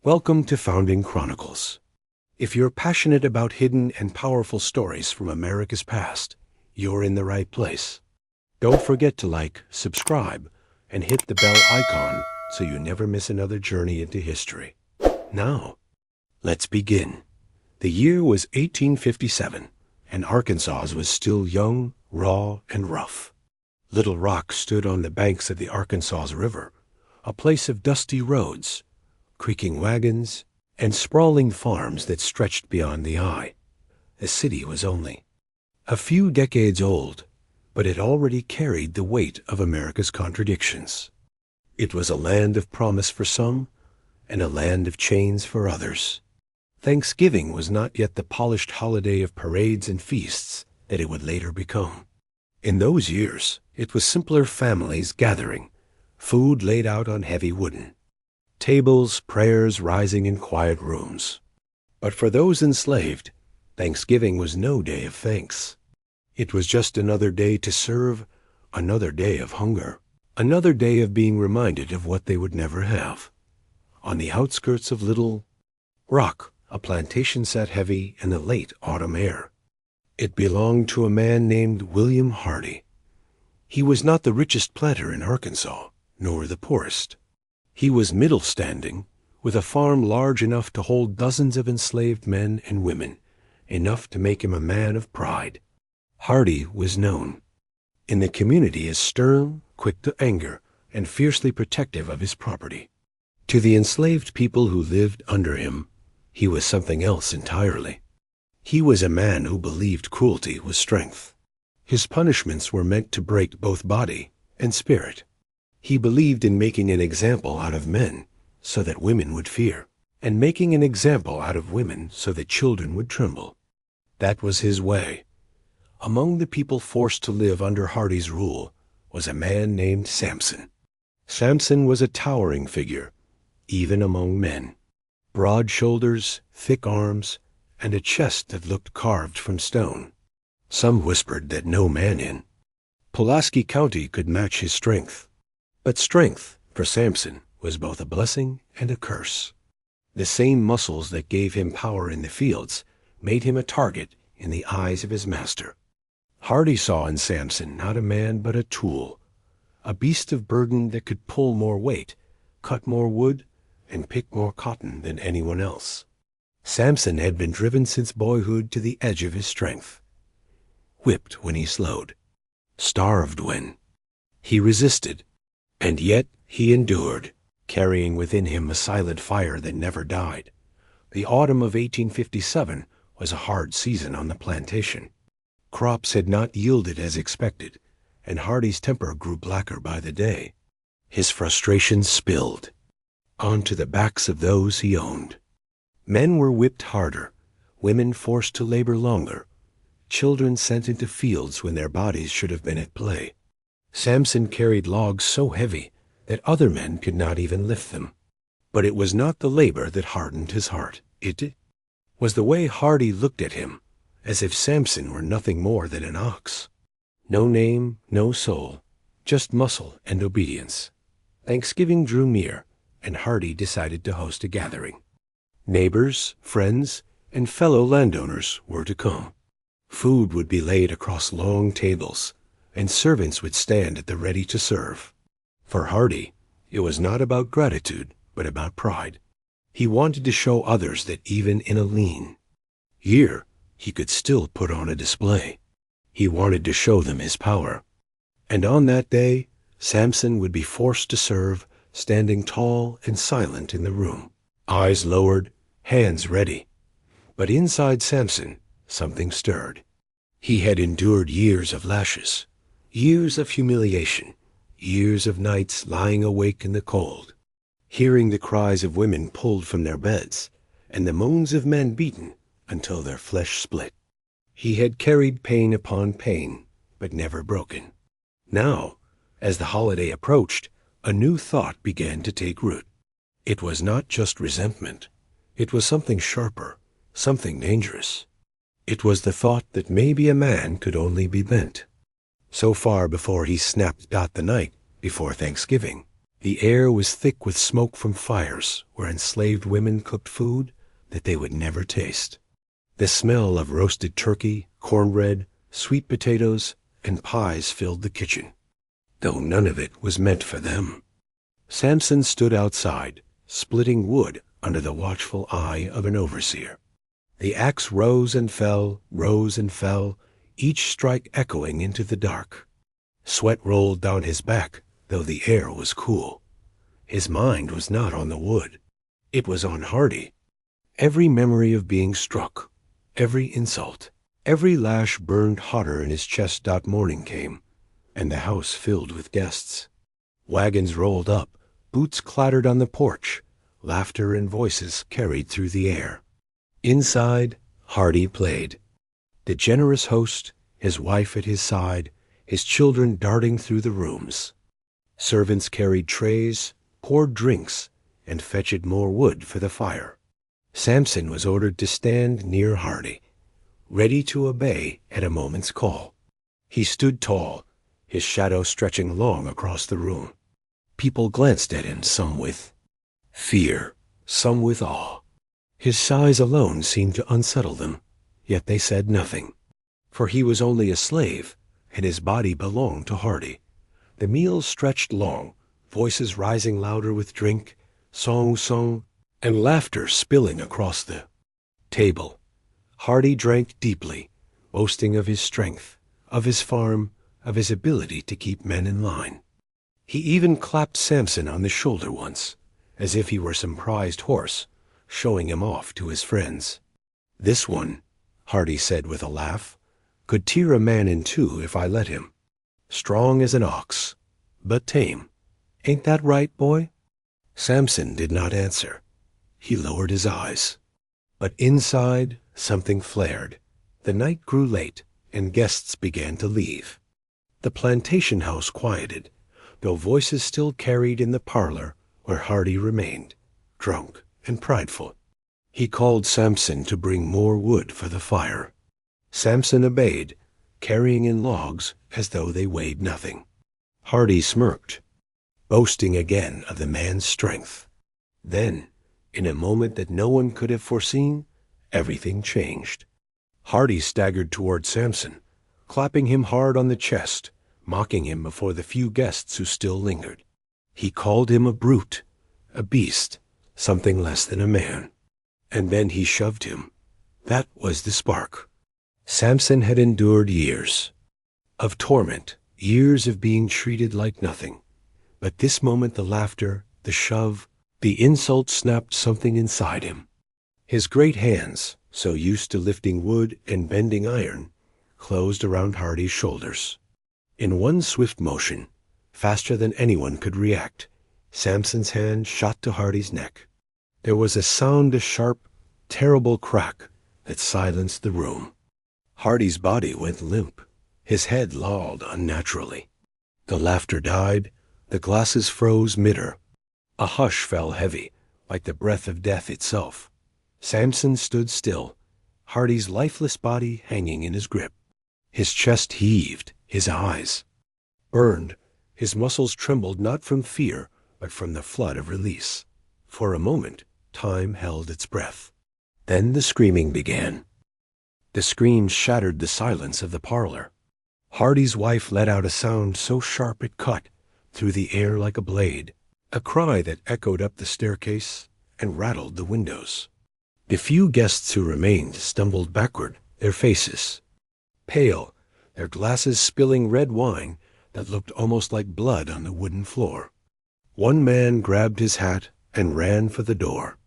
Welcome to Founding Chronicles. If you're passionate about hidden and powerful stories from America's past, you're in the right place. Don't forget to like, subscribe, and hit the bell icon so you never miss another journey into history. Now, let's begin. The year was 1857, and Arkansas was still young, raw, and rough. Little Rock stood on the banks of the Arkansas River, a place of dusty roads, creaking wagons, and sprawling farms that stretched beyond the eye. The city was only a few decades old, but it already carried the weight of America's contradictions. It was a land of promise for some, and a land of chains for others. Thanksgiving was not yet the polished holiday of parades and feasts that it would later become. In those years, it was simpler families gathering, food laid out on heavy wooden tables, prayers rising in quiet rooms. But for those enslaved, Thanksgiving was no day of thanks. It was just another day to serve, another day of hunger, another day of being reminded of what they would never have. On the outskirts of Little Rock, a plantation sat heavy in the late autumn air. It belonged to a man named William Hardy. He was not the richest planter in Arkansas, nor the poorest. He was middle standing, with a farm large enough to hold dozens of enslaved men and women, enough to make him a man of pride. Hardy was known in the community as stern, quick to anger, and fiercely protective of his property. To the enslaved people who lived under him, he was something else entirely. He was a man who believed cruelty was strength. His punishments were meant to break both body and spirit. He believed in making an example out of men so that women would fear, and making an example out of women so that children would tremble. That was his way. Among the people forced to live under Hardy's rule was a man named Samson. Samson was a towering figure, even among men. Broad shoulders, thick arms, and a chest that looked carved from stone. Some whispered that no man in Pulaski County could match his strength. But strength, for Samson, was both a blessing and a curse. The same muscles that gave him power in the fields made him a target in the eyes of his master. Hardy saw in Samson not a man but a tool, a beast of burden that could pull more weight, cut more wood, and pick more cotton than anyone else. Samson had been driven since boyhood to the edge of his strength, whipped when he slowed, starved when he resisted, and yet he endured, carrying within him a silent fire that never died. The autumn of 1857 was a hard season on the plantation. Crops had not yielded as expected, and Hardy's temper grew blacker by the day. His frustrations spilled onto the backs of those he owned. Men were whipped harder, women forced to labor longer, children sent into fields when their bodies should have been at play. Samson carried logs so heavy that other men could not even lift them. But it was not the labor that hardened his heart. It was the way Hardy looked at him, as if Samson were nothing more than an ox. No name, no soul, just muscle and obedience. Thanksgiving drew near, and Hardy decided to host a gathering. Neighbors, friends, and fellow landowners were to come. Food would be laid across long tables, and servants would stand at the ready to serve. For Hardy, it was not about gratitude, but about pride. He wanted to show others that even in a lean year, he could still put on a display. He wanted to show them his power. And on that day, Samson would be forced to serve, standing tall and silent in the room, eyes lowered, hands ready. But inside Samson, something stirred. He had endured years of lashes, years of humiliation, years of nights lying awake in the cold, hearing the cries of women pulled from their beds, and the moans of men beaten until their flesh split. He had carried pain upon pain, but never broken. Now, as the holiday approached, a new thought began to take root. It was not just resentment. It was something sharper, something dangerous. It was the thought that maybe a man could only be bent. So far before he snapped out the night before Thanksgiving, The air was thick with smoke from fires where enslaved women cooked food that they would never taste. The smell of roasted turkey, cornbread, sweet potatoes, and pies filled the kitchen, though none of it was meant for them. Samson stood outside, splitting wood under the watchful eye of an overseer. The axe rose and fell, each strike echoing into the dark. Sweat rolled down his back, though the air was cool. His mind was not on the wood. It was on Hardy. Every memory of being struck, every insult, every lash burned hotter in his chest. Morning came, and the house filled with guests. Wagons rolled up, boots clattered on the porch, laughter and voices carried through the air. Inside, Hardy played. The generous host, his wife at his side, his children darting through the rooms. Servants carried trays, poured drinks, and fetched more wood for the fire. Samson was ordered to stand near Hardy, ready to obey at a moment's call. He stood tall, his shadow stretching long across the room. People glanced at him, some with fear, some with awe. His size alone seemed to unsettle them, yet they said nothing. For he was only a slave, and his body belonged to Hardy. The meal stretched long, voices rising louder with drink, song sung, and laughter spilling across the table. Hardy drank deeply, boasting of his strength, of his farm, of his ability to keep men in line. He even clapped Samson on the shoulder once, as if he were some prized horse, showing him off to his friends. "This one," Hardy said with a laugh, "could tear a man in two if I let him. Strong as an ox, but tame. Ain't that right, boy?" Samson did not answer. He lowered his eyes. But inside, something flared. The night grew late, and guests began to leave. The plantation house quieted, though voices still carried in the parlor where Hardy remained, drunk and prideful. He called Samson to bring more wood for the fire. Samson obeyed, carrying in logs as though they weighed nothing. Hardy smirked, boasting again of the man's strength. Then, in a moment that no one could have foreseen, everything changed. Hardy staggered toward Samson, clapping him hard on the chest, mocking him before the few guests who still lingered. He called him a brute, a beast, something less than a man. And then he shoved him. That was the spark. Samson had endured years of torment, years of being treated like nothing. But this moment the laughter, the shove, the insult snapped something inside him. His great hands, so used to lifting wood and bending iron, closed around Hardy's shoulders. In one swift motion, faster than anyone could react, Samson's hand shot to Hardy's neck. There was a sound, a sharp, terrible crack that silenced the room. Hardy's body went limp. His head lolled unnaturally. The laughter died. The glasses froze mid-air. A hush fell heavy, like the breath of death itself. Samson stood still, Hardy's lifeless body hanging in his grip. His chest heaved, his eyes burned. His muscles trembled not from fear, but from the flood of release. For a moment, time held its breath. Then the screaming began. The screams shattered the silence of the parlor. Hardy's wife let out a sound so sharp it cut through the air like a blade, a cry that echoed up the staircase and rattled the windows. The few guests who remained stumbled backward, their faces pale, their glasses spilling red wine that looked almost like blood on the wooden floor. One man grabbed his hat and ran for the door.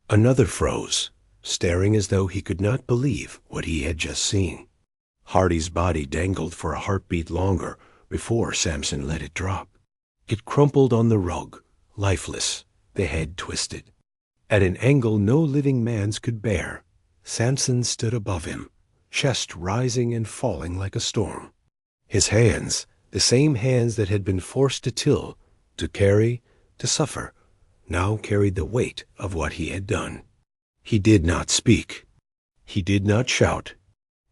Another froze, staring as though he could not believe what he had just seen. Hardy's body dangled for a heartbeat longer before Samson let it drop. It crumpled on the rug, lifeless, the head twisted. At an angle no living man's could bear, Samson stood above him, chest rising and falling like a storm. His hands, the same hands that had been forced to till, to carry, to suffer, now carried the weight of what he had done. He did not speak. He did not shout.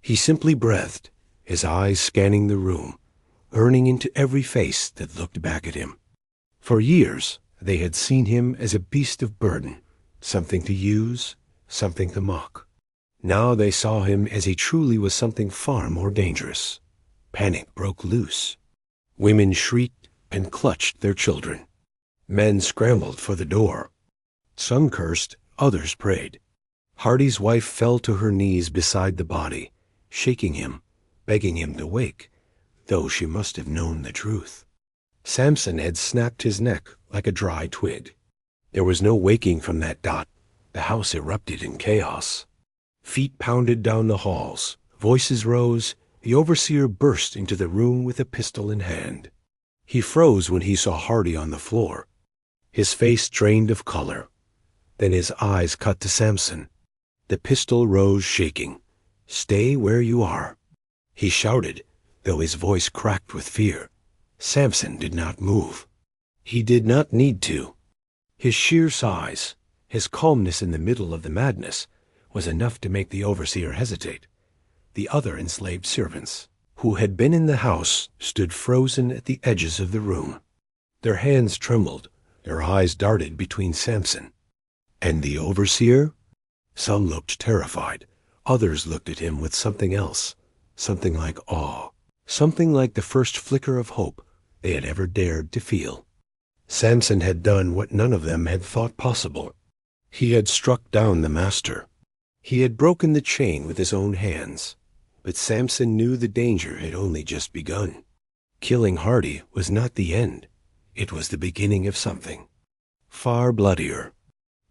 He simply breathed, his eyes scanning the room, burning into every face that looked back at him. For years, they had seen him as a beast of burden, something to use, something to mock. Now they saw him as he truly was, something far more dangerous. Panic broke loose. Women shrieked and clutched their children. Men scrambled for the door. Some cursed, others prayed. Hardy's wife fell to her knees beside the body, shaking him, begging him to wake, though she must have known the truth. Samson had snapped his neck like a dry twig. There was no waking from that dot. The house erupted in chaos. Feet pounded down the halls. Voices rose. The overseer burst into the room with a pistol in hand. He froze when he saw Hardy on the floor. His face drained of color. Then his eyes cut to Samson. The pistol rose shaking. "Stay where you are," he shouted, though his voice cracked with fear. Samson did not move. He did not need to. His sheer size, his calmness in the middle of the madness, was enough to make the overseer hesitate. The other enslaved servants, who had been in the house, stood frozen at the edges of the room. Their hands trembled, their eyes darted between Samson and the overseer. Some looked terrified. Others looked at him with something else, something like awe, something like the first flicker of hope they had ever dared to feel. Samson had done what none of them had thought possible. He had struck down the master. He had broken the chain with his own hands. But Samson knew the danger had only just begun. Killing Hardy was not the end. It was the beginning of something far bloodier.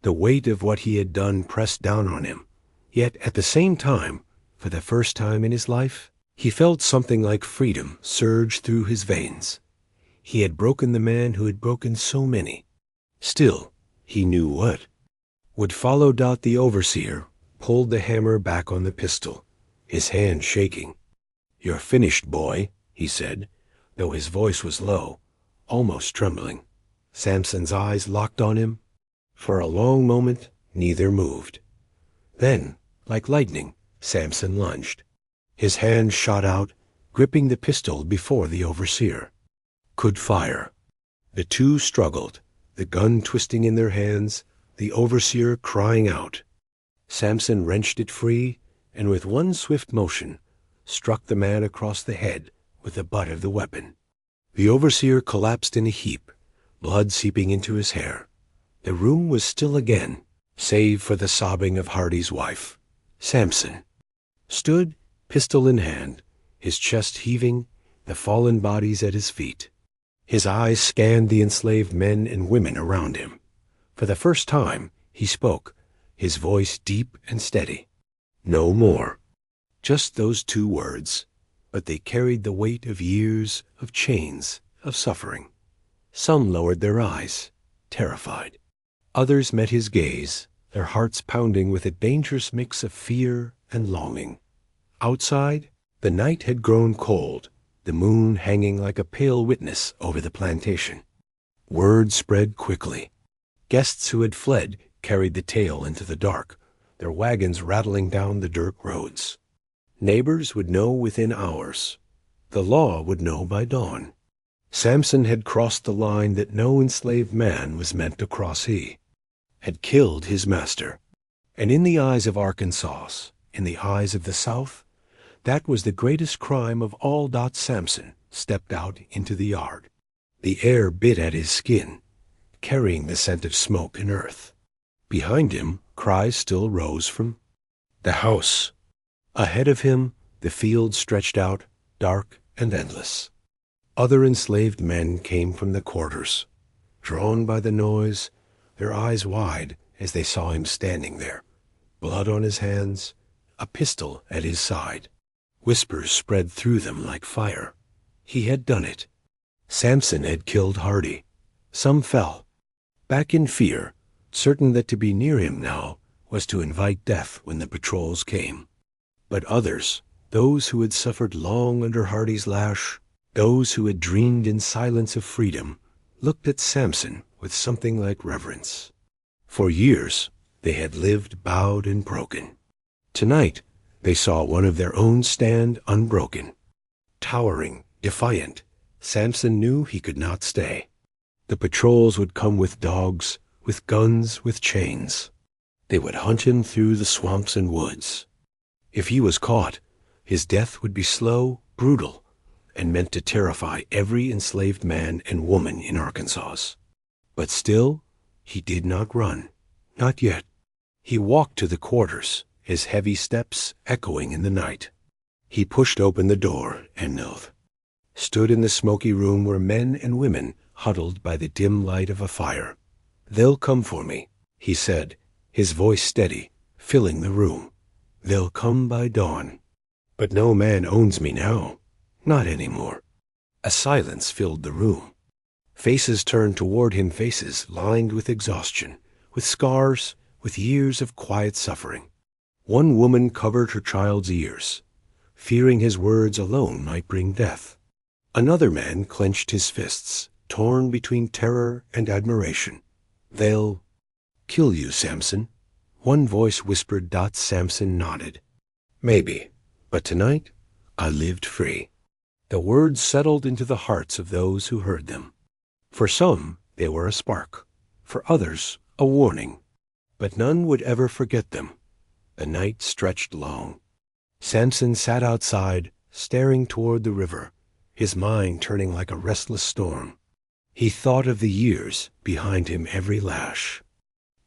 The weight of what he had done pressed down on him. Yet at the same time, for the first time in his life, he felt something like freedom surge through his veins. He had broken the man who had broken so many. Still, he knew what would follow. The overseer pulled the hammer back on the pistol, his hand shaking. "You're finished, boy," he said, though his voice was low, almost trembling. Samson's eyes locked on him. For a long moment, neither moved. Then, like lightning, Samson lunged. His hand shot out, gripping the pistol before the overseer could fire. The two struggled, the gun twisting in their hands, the overseer crying out. Samson wrenched it free, and with one swift motion, struck the man across the head with the butt of the weapon. The overseer collapsed in a heap, blood seeping into his hair. The room was still again, save for the sobbing of Hardy's wife. Samson stood, pistol in hand, his chest heaving, the fallen bodies at his feet. His eyes scanned the enslaved men and women around him. For the first time, he spoke, his voice deep and steady. "No more." Just those two words, but they carried the weight of years, of chains, of suffering. Some lowered their eyes, terrified. Others met his gaze, their hearts pounding with a dangerous mix of fear and longing. Outside, the night had grown cold, the moon hanging like a pale witness over the plantation. Word spread quickly. Guests who had fled carried the tale into the dark, their wagons rattling down the dirt roads. Neighbors would know within hours. The law would know by dawn. Samson had crossed the line that no enslaved man was meant to cross. He had killed his master. And in the eyes of Arkansas, in the eyes of the South, that was the greatest crime of all. Samson stepped out into the yard. The air bit at his skin, carrying the scent of smoke and earth. Behind him, cries still rose from the house. Ahead of him, the field stretched out, dark and endless. Other enslaved men came from the quarters, drawn by the noise, their eyes wide as they saw him standing there, blood on his hands, a pistol at his side. Whispers spread through them like fire. He had done it. Samson had killed Hardy. Some fell, back in fear, certain that to be near him now was to invite death when the patrols came. But others, those who had suffered long under Hardy's lash, those who had dreamed in silence of freedom, looked at Samson with something like reverence. For years, they had lived bowed and broken. Tonight, they saw one of their own stand unbroken. Towering, defiant, Samson knew he could not stay. The patrols would come with dogs, with guns, with chains. They would hunt him through the swamps and woods. If he was caught, his death would be slow, brutal, and meant to terrify every enslaved man and woman in Arkansas. But still, he did not run. Not yet. He walked to the quarters, his heavy steps echoing in the night. He pushed open the door and knelt. Stood in the smoky room where men and women huddled by the dim light of a fire. "They'll come for me," he said, his voice steady, filling the room. "They'll come by dawn. But no man owns me now. Not anymore." A silence filled the room. Faces turned toward him, faces lined with exhaustion, with scars, with years of quiet suffering. One woman covered her child's ears, fearing his words alone might bring death. Another man clenched his fists, torn between terror and admiration. "They'll kill you, Samson." One voice whispered. Samson nodded. "Maybe, but tonight I lived free." The words settled into the hearts of those who heard them. For some, they were a spark. For others, a warning. But none would ever forget them. The night stretched long. Samson sat outside, staring toward the river, his mind turning like a restless storm. He thought of the years behind him, every lash,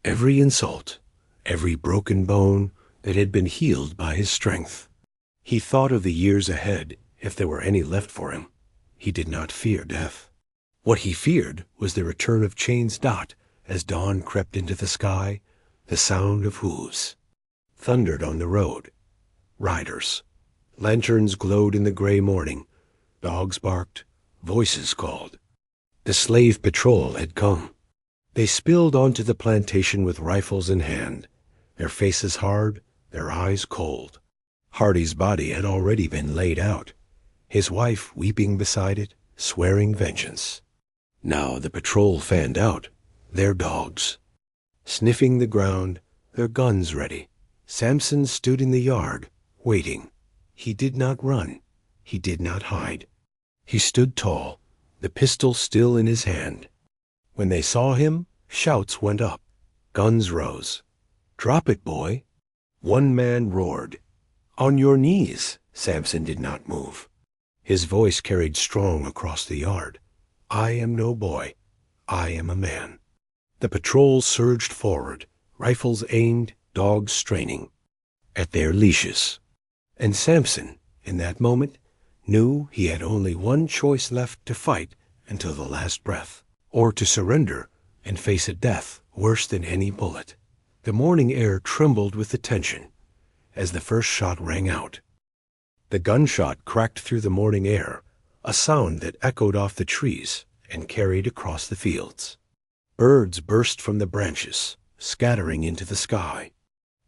every insult, every broken bone that had been healed by his strength. He thought of the years ahead, if there were any left for him. He did not fear death. What he feared was the return of chains. As dawn crept into the sky, the sound of hooves thundered on the road. Riders. Lanterns glowed in the gray morning. Dogs barked. Voices called. The slave patrol had come. They spilled onto the plantation with rifles in hand, their faces hard, their eyes cold. Hardy's body had already been laid out, his wife weeping beside it, swearing vengeance. Now the patrol fanned out, their dogs, sniffing the ground, their guns ready. Samson stood in the yard, waiting. He did not run. He did not hide. He stood tall, the pistol still in his hand. When they saw him, shouts went up. Guns rose. "Drop it, boy." One man roared. "On your knees." Samson did not move. His voice carried strong across the yard. "I am no boy. I am a man." The patrol surged forward, rifles aimed, dogs straining at their leashes. And Samson, in that moment, knew he had only one choice left: to fight until the last breath, or to surrender and face a death worse than any bullet. The morning air trembled with the tension as the first shot rang out. The gunshot cracked through the morning air, a sound that echoed off the trees and carried across the fields. Birds burst from the branches, scattering into the sky.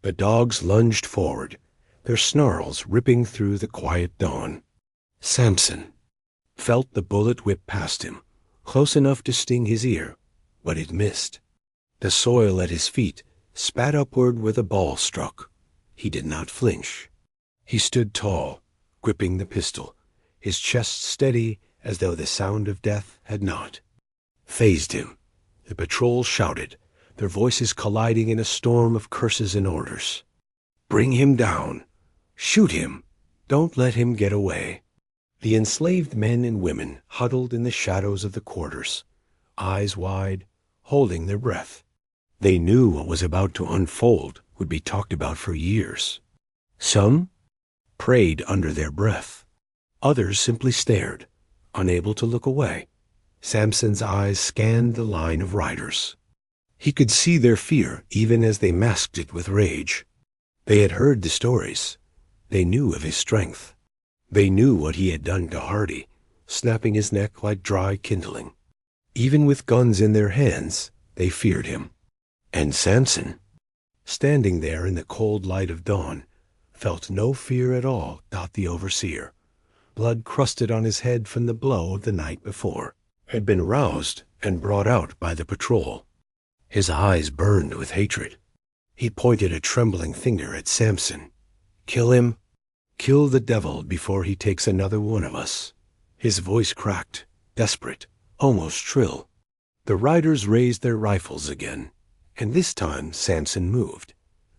The dogs lunged forward, their snarls ripping through the quiet dawn. Samson felt the bullet whip past him, close enough to sting his ear, but it missed. The soil at his feet spat upward where the ball struck. He did not flinch. He stood tall, gripping the pistol, his chest steady as though the sound of death had not fazed him. The patrol shouted, their voices colliding in a storm of curses and orders. "Bring him down. Shoot him. Don't let him get away." The enslaved men and women huddled in the shadows of the quarters, eyes wide, holding their breath. They knew what was about to unfold would be talked about for years. Some prayed under their breath. Others simply stared, unable to look away. Samson's eyes scanned the line of riders. He could see their fear even as they masked it with rage. They had heard the stories. They knew of his strength. They knew what he had done to Hardy, snapping his neck like dry kindling. Even with guns in their hands, they feared him. And Samson, standing there in the cold light of dawn, felt no fear at all. The overseer, blood crusted on his head from the blow of the night before, had been roused and brought out by the patrol. His eyes burned with hatred. He pointed a trembling finger at Samson. "Kill him. Kill the devil before he takes another one of us." His voice cracked, desperate, almost shrill. The riders raised their rifles again, and this time Samson moved.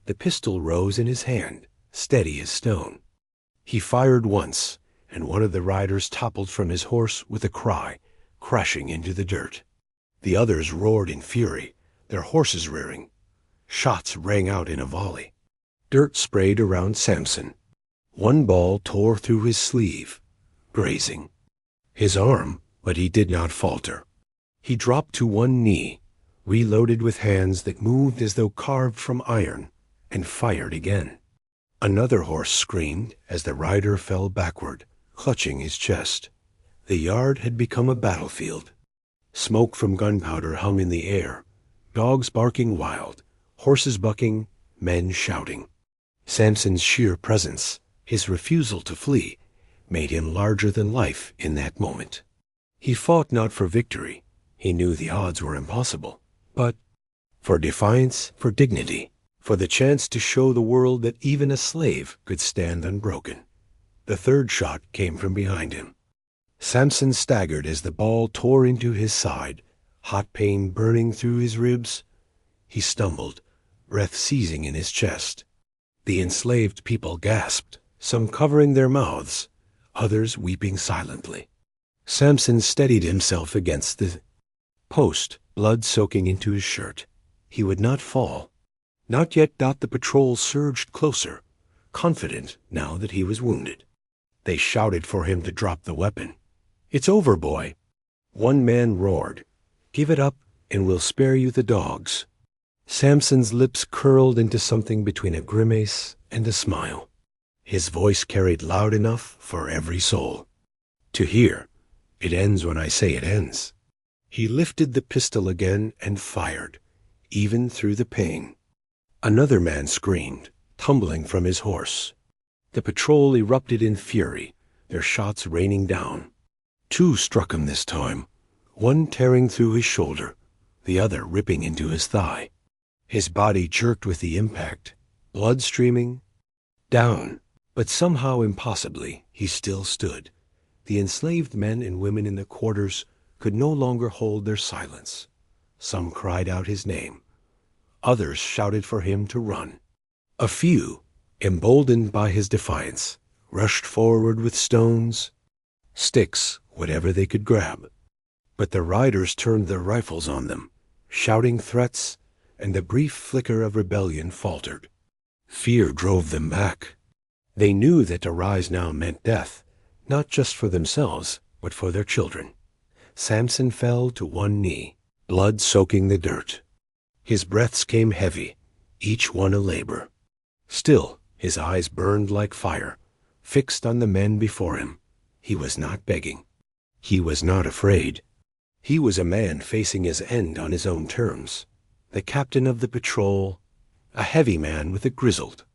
The pistol rose in his hand, steady as stone. He fired once, and one of the riders toppled from his horse with a cry, crashing into the dirt. The others roared in fury, their horses rearing. Shots rang out in a volley. Dirt sprayed around Samson. One ball tore through his sleeve, grazing his arm, but he did not falter. He dropped to one knee, reloaded with hands that moved as though carved from iron, and fired again. Another horse screamed as the rider fell backward, clutching his chest. The yard had become a battlefield. Smoke from gunpowder hung in the air, dogs barking wild, horses bucking, men shouting. Samson's sheer presence, his refusal to flee, made him larger than life in that moment. He fought not for victory. He knew the odds were impossible, but for defiance, for dignity, for the chance to show the world that even a slave could stand unbroken. The third shot came from behind him. Samson staggered as the ball tore into his side, hot pain burning through his ribs. He stumbled, breath seizing in his chest. The enslaved people gasped, some covering their mouths, others weeping silently. Samson steadied himself against the post, blood soaking into his shirt. He would not fall. Not yet. The patrol surged closer, confident now that he was wounded. They shouted for him to drop the weapon. "It's over, boy." One man roared, "Give it up, and we'll spare you the dogs." Samson's lips curled into something between a grimace and a smile. His voice carried loud enough for every soul to hear. "It ends when I say it ends." He lifted the pistol again and fired, even through the pain. Another man screamed, tumbling from his horse. The patrol erupted in fury, their shots raining down. Two struck him this time, one tearing through his shoulder, the other ripping into his thigh. His body jerked with the impact, blood streaming down, but somehow impossibly he still stood. The enslaved men and women in the quarters could no longer hold their silence. Some cried out his name. Others shouted for him to run. A few, emboldened by his defiance, rushed forward with stones, sticks, whatever they could grab. But the riders turned their rifles on them, shouting threats, and the brief flicker of rebellion faltered. Fear drove them back. They knew that to rise now meant death, not just for themselves, but for their children. Samson fell to one knee, blood soaking the dirt. His breaths came heavy, each one a labor. Still, his eyes burned like fire, fixed on the men before him. He was not begging. He was not afraid. He was a man facing his end on his own terms. The captain of the patrol, a heavy man with a grizzled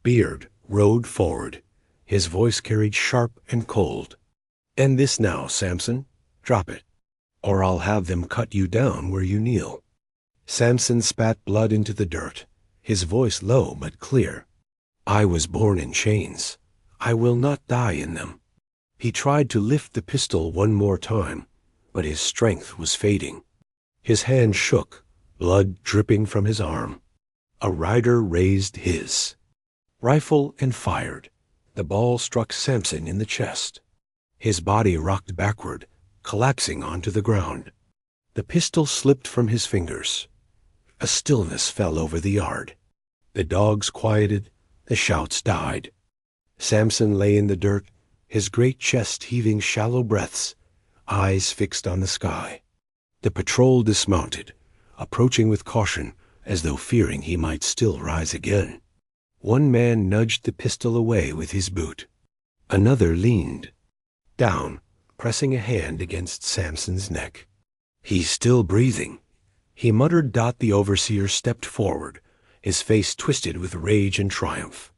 beard, rode forward. His voice carried sharp and cold. "End this now, Samson. Drop it, or I'll have them cut you down where you kneel." Samson spat blood into the dirt, his voice low but clear. "I was born in chains. I will not die in them." He tried to lift the pistol one more time, but his strength was fading. His hand shook, blood dripping from his arm. A rider raised his rifle and fired. The ball struck Samson in the chest. His body rocked backward, collapsing onto the ground. The pistol slipped from his fingers. A stillness fell over the yard. The dogs quieted, the shouts died. Samson lay in the dirt, his great chest heaving shallow breaths, eyes fixed on the sky. The patrol dismounted, approaching with caution, as though fearing he might still rise again. One man nudged the pistol away with his boot. Another leaned down, pressing a hand against Samson's neck. "He's still breathing," he muttered. The overseer stepped forward, his face twisted with rage and triumph.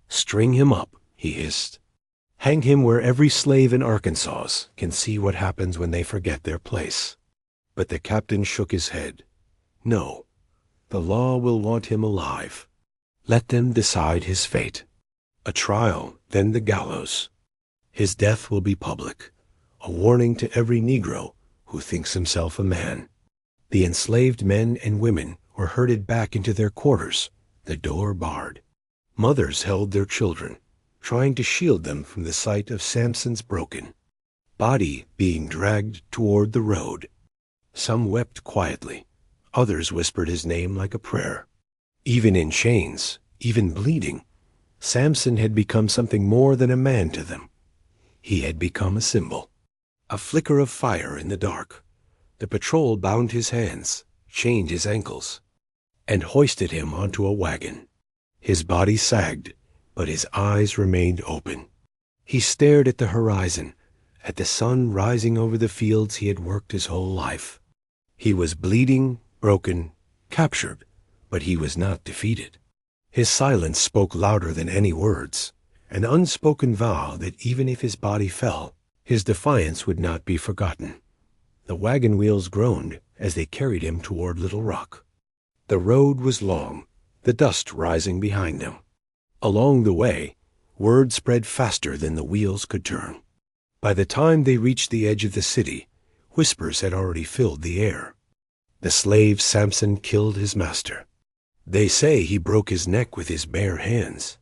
"String him up," he hissed. "Hang him where every slave in Arkansas can see what happens when they forget their place." But the captain shook his head. "No, the law will want him alive. Let them decide his fate. A trial, then the gallows. His death will be public, a warning to every Negro who thinks himself a man." The enslaved men and women were herded back into their quarters, the door barred. Mothers held their children, trying to shield them from the sight of Samson's broken body being dragged toward the road. Some wept quietly, others whispered his name like a prayer. Even in chains, even bleeding, Samson had become something more than a man to them. He had become a symbol, a flicker of fire in the dark. The patrol bound his hands, chained his ankles, and hoisted him onto a wagon. His body sagged, but his eyes remained open. He stared at the horizon, at the sun rising over the fields he had worked his whole life. He was bleeding, broken, captured, but he was not defeated. His silence spoke louder than any words, an unspoken vow that even if his body fell, his defiance would not be forgotten. The wagon wheels groaned as they carried him toward Little Rock. The road was long, the dust rising behind them. Along the way, word spread faster than the wheels could turn. By the time they reached the edge of the city, whispers had already filled the air. The slave Samson killed his master. They say he broke his neck with his bare hands.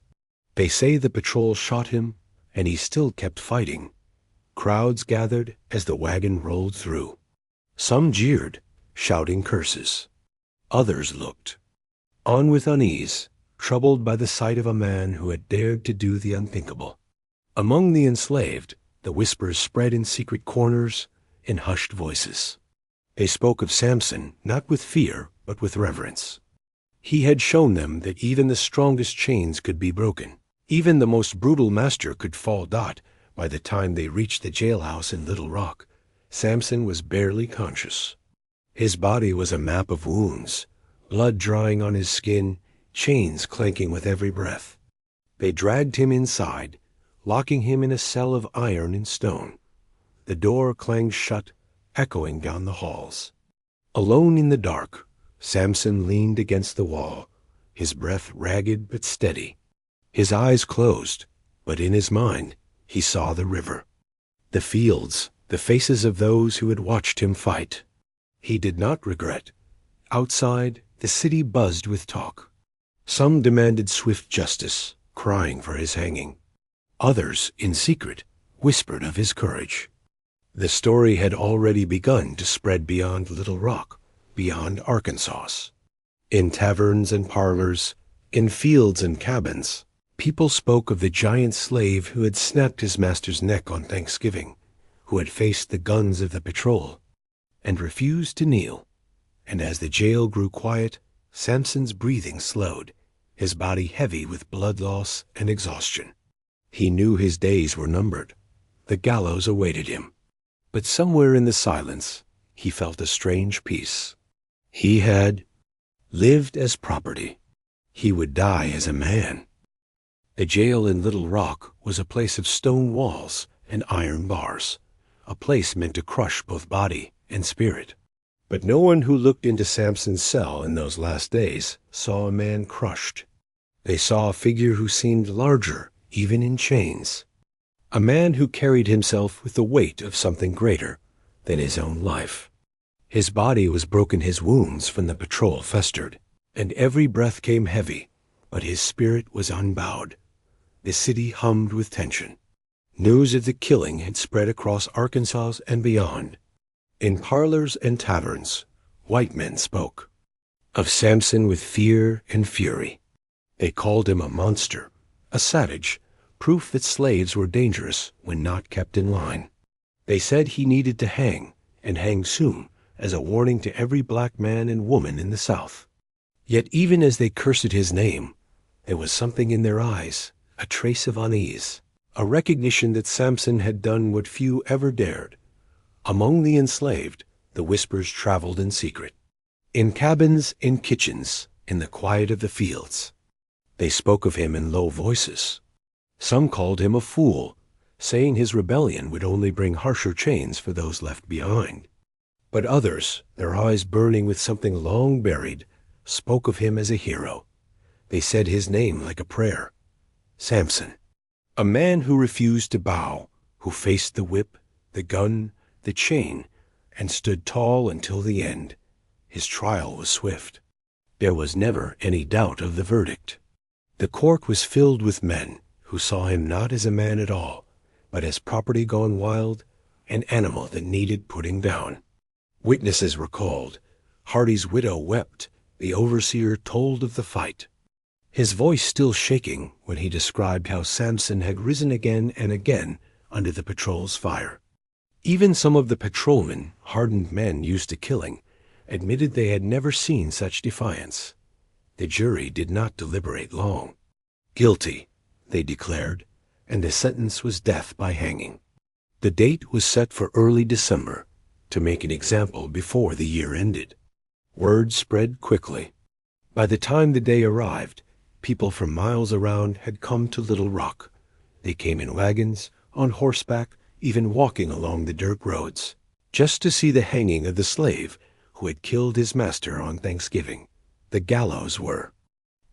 They say the patrol shot him, and he still kept fighting. Crowds gathered as the wagon rolled through. Some jeered, shouting curses. Others looked on with unease, troubled by the sight of a man who had dared to do the unthinkable. Among the enslaved, the whispers spread in secret corners, in hushed voices. They spoke of Samson not with fear, but with reverence. He had shown them that even the strongest chains could be broken. Even the most brutal master could fall. By the time they reached the jailhouse in Little Rock, Samson was barely conscious. His body was a map of wounds, blood drying on his skin, chains clanking with every breath. They dragged him inside, locking him in a cell of iron and stone. The door clanged shut, echoing down the halls. Alone in the dark, Samson leaned against the wall, his breath ragged but steady. His eyes closed, but in his mind he saw the river, the fields, the faces of those who had watched him fight. He did not regret. Outside, the city buzzed with talk. Some demanded swift justice, crying for his hanging. Others, in secret, whispered of his courage. The story had already begun to spread beyond Little Rock, beyond Arkansas. In taverns and parlors, in fields and cabins, people spoke of the giant slave who had snapped his master's neck on Thanksgiving, who had faced the guns of the patrol, and refused to kneel. And as the jail grew quiet, Samson's breathing slowed, his body heavy with blood loss and exhaustion. He knew his days were numbered. The gallows awaited him. But somewhere in the silence, he felt a strange peace. He had lived as property. He would die as a man. The jail in Little Rock was a place of stone walls and iron bars, a place meant to crush both body and spirit. But no one who looked into Samson's cell in those last days saw a man crushed. They saw a figure who seemed larger, even in chains. A man who carried himself with the weight of something greater than his own life. His body was broken, his wounds from the patrol festered, and every breath came heavy, but his spirit was unbowed. The city hummed with tension. News of the killing had spread across Arkansas and beyond. In parlors and taverns, white men spoke of Samson with fear and fury. They called him a monster, a savage, proof that slaves were dangerous when not kept in line. They said he needed to hang, and hang soon, as a warning to every black man and woman in the South. Yet even as they cursed his name, there was something in their eyes, a trace of unease, a recognition that Samson had done what few ever dared. Among the enslaved, the whispers traveled in secret. In cabins, in kitchens, in the quiet of the fields. They spoke of him in low voices. Some called him a fool, saying his rebellion would only bring harsher chains for those left behind. But others, their eyes burning with something long buried, spoke of him as a hero. They said his name like a prayer. Samson, a man who refused to bow, who faced the whip, the gun, the chain, and stood tall until the end. His trial was swift. There was never any doubt of the verdict. The court was filled with men who saw him not as a man at all, but as property gone wild, an animal that needed putting down. Witnesses were called. Hardy's widow wept. The overseer told of the fight, his voice still shaking when he described how Samson had risen again and again under the patrol's fire. Even some of the patrolmen, hardened men used to killing, admitted they had never seen such defiance. The jury did not deliberate long. Guilty, they declared, and the sentence was death by hanging. The date was set for early December, to make an example before the year ended. Word spread quickly. By the time the day arrived, people from miles around had come to Little Rock. They came in wagons, on horseback, even walking along the dirt roads, just to see the hanging of the slave who had killed his master on Thanksgiving. The gallows were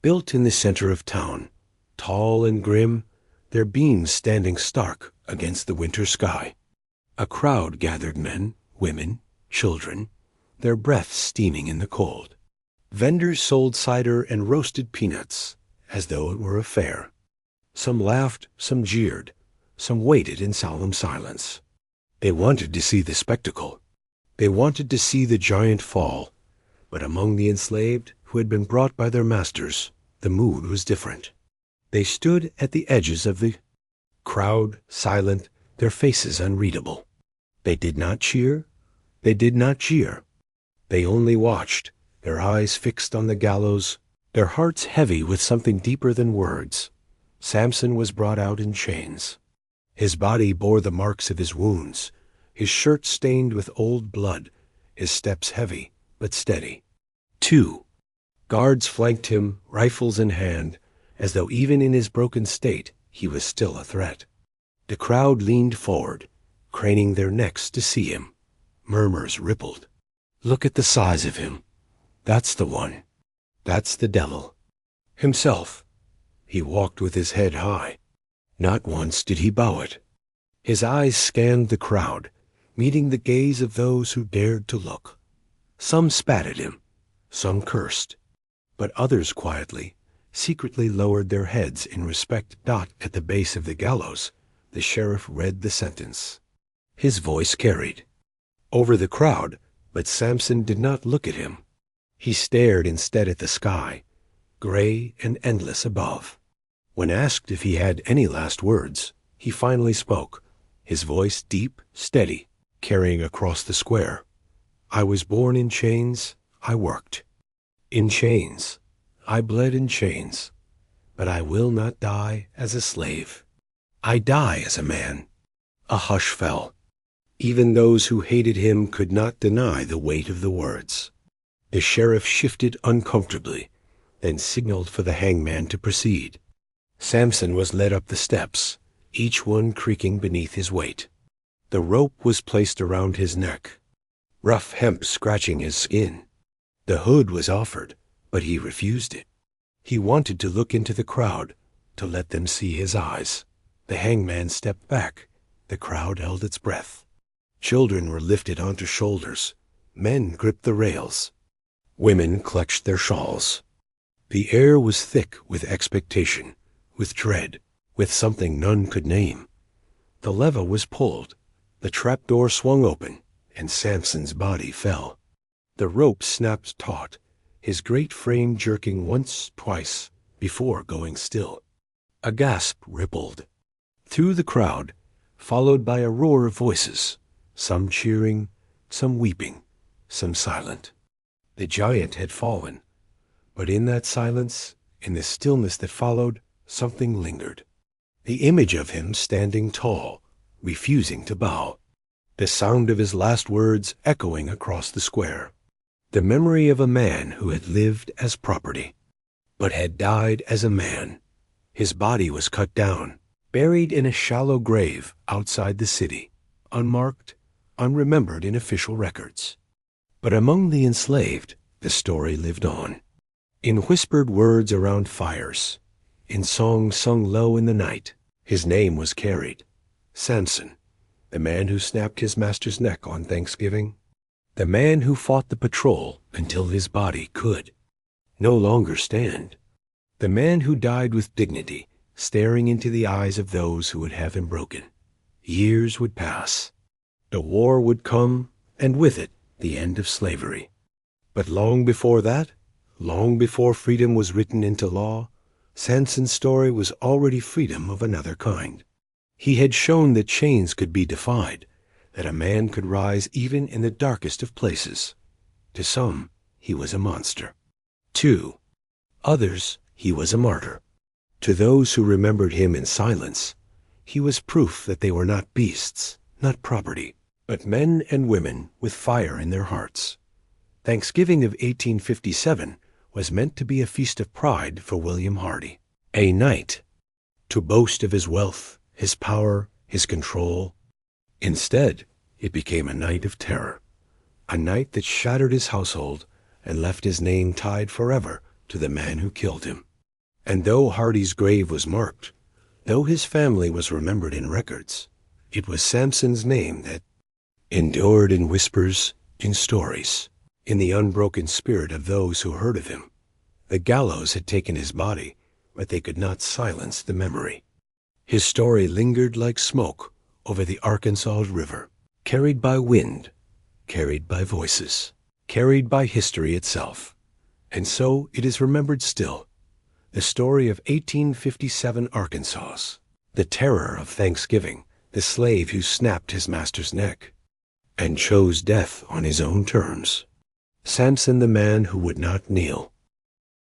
built in the center of town, tall and grim, their beams standing stark against the winter sky. A crowd gathered, men, women, children, their breath steaming in the cold. Vendors sold cider and roasted peanuts, as though it were a fair. Some laughed, some jeered, some waited in solemn silence. They wanted to see the spectacle. They wanted to see the giant fall. But among the enslaved who had been brought by their masters, the mood was different. They stood at the edges of the crowd, silent, their faces unreadable. They did not cheer. They did not jeer. They only watched, their eyes fixed on the gallows, their hearts heavy with something deeper than words. Samson was brought out in chains. His body bore the marks of his wounds, his shirt stained with old blood, his steps heavy but steady. 2 guards flanked him, rifles in hand, as though even in his broken state he was still a threat. The crowd leaned forward, craning their necks to see him. Murmurs rippled. Look at the size of him. That's the one. That's the devil. Himself. He walked with his head high. Not once did he bow it. His eyes scanned the crowd, meeting the gaze of those who dared to look. Some spat at him, some cursed, but others quietly, secretly lowered their heads in respect. At the base of the gallows, the sheriff read the sentence. His voice carried over the crowd, but Samson did not look at him. He stared instead at the sky, gray and endless above. When asked if he had any last words, he finally spoke, his voice deep, steady, carrying across the square. I was born in chains, I worked. In chains, I bled in chains, but I will not die as a slave. I die as a man. A hush fell. Even those who hated him could not deny the weight of the words. The sheriff shifted uncomfortably, then signaled for the hangman to proceed. Samson was led up the steps, each one creaking beneath his weight. The rope was placed around his neck, rough hemp scratching his skin. The hood was offered, but he refused it. He wanted to look into the crowd, to let them see his eyes. The hangman stepped back. The crowd held its breath. Children were lifted onto shoulders. Men gripped the rails. Women clutched their shawls. The air was thick with expectation, with dread, with something none could name. The lever was pulled. The trapdoor swung open, and Samson's body fell. The rope snapped taut, his great frame jerking once, twice, before going still. A gasp rippled through the crowd, followed by a roar of voices, some cheering, some weeping, some silent. The giant had fallen, but in that silence, in the stillness that followed, something lingered. The image of him standing tall, refusing to bow. The sound of his last words echoing across the square. The memory of a man who had lived as property, but had died as a man. His body was cut down, buried in a shallow grave outside the city, unmarked, unremembered in official records. But among the enslaved, the story lived on. In whispered words around fires, in songs sung low in the night, his name was carried. Samson, the man who snapped his master's neck on Thanksgiving. The man who fought the patrol until his body could no longer stand. The man who died with dignity, staring into the eyes of those who would have him broken. Years would pass. The war would come, and with it, the end of slavery. But long before that, long before freedom was written into law, Samson's story was already freedom of another kind. He had shown that chains could be defied, that a man could rise even in the darkest of places. To some, he was a monster. To others, he was a martyr. To those who remembered him in silence, he was proof that they were not beasts, not property, but men and women with fire in their hearts. Thanksgiving of 1857 was meant to be a feast of pride for William Hardy, a night to boast of his wealth, his power, his control. Instead, it became a night of terror, a night that shattered his household and left his name tied forever to the man who killed him. And though Hardy's grave was marked, though his family was remembered in records, it was Samson's name that endured in whispers, in stories, in the unbroken spirit of those who heard of him. The gallows had taken his body, but they could not silence the memory. His story lingered like smoke over the Arkansas River, carried by wind, carried by voices, carried by history itself. And so it is remembered still, the story of 1857 Arkansas, the terror of Thanksgiving, the slave who snapped his master's neck and chose death on his own terms. Samson, the man who would not kneel,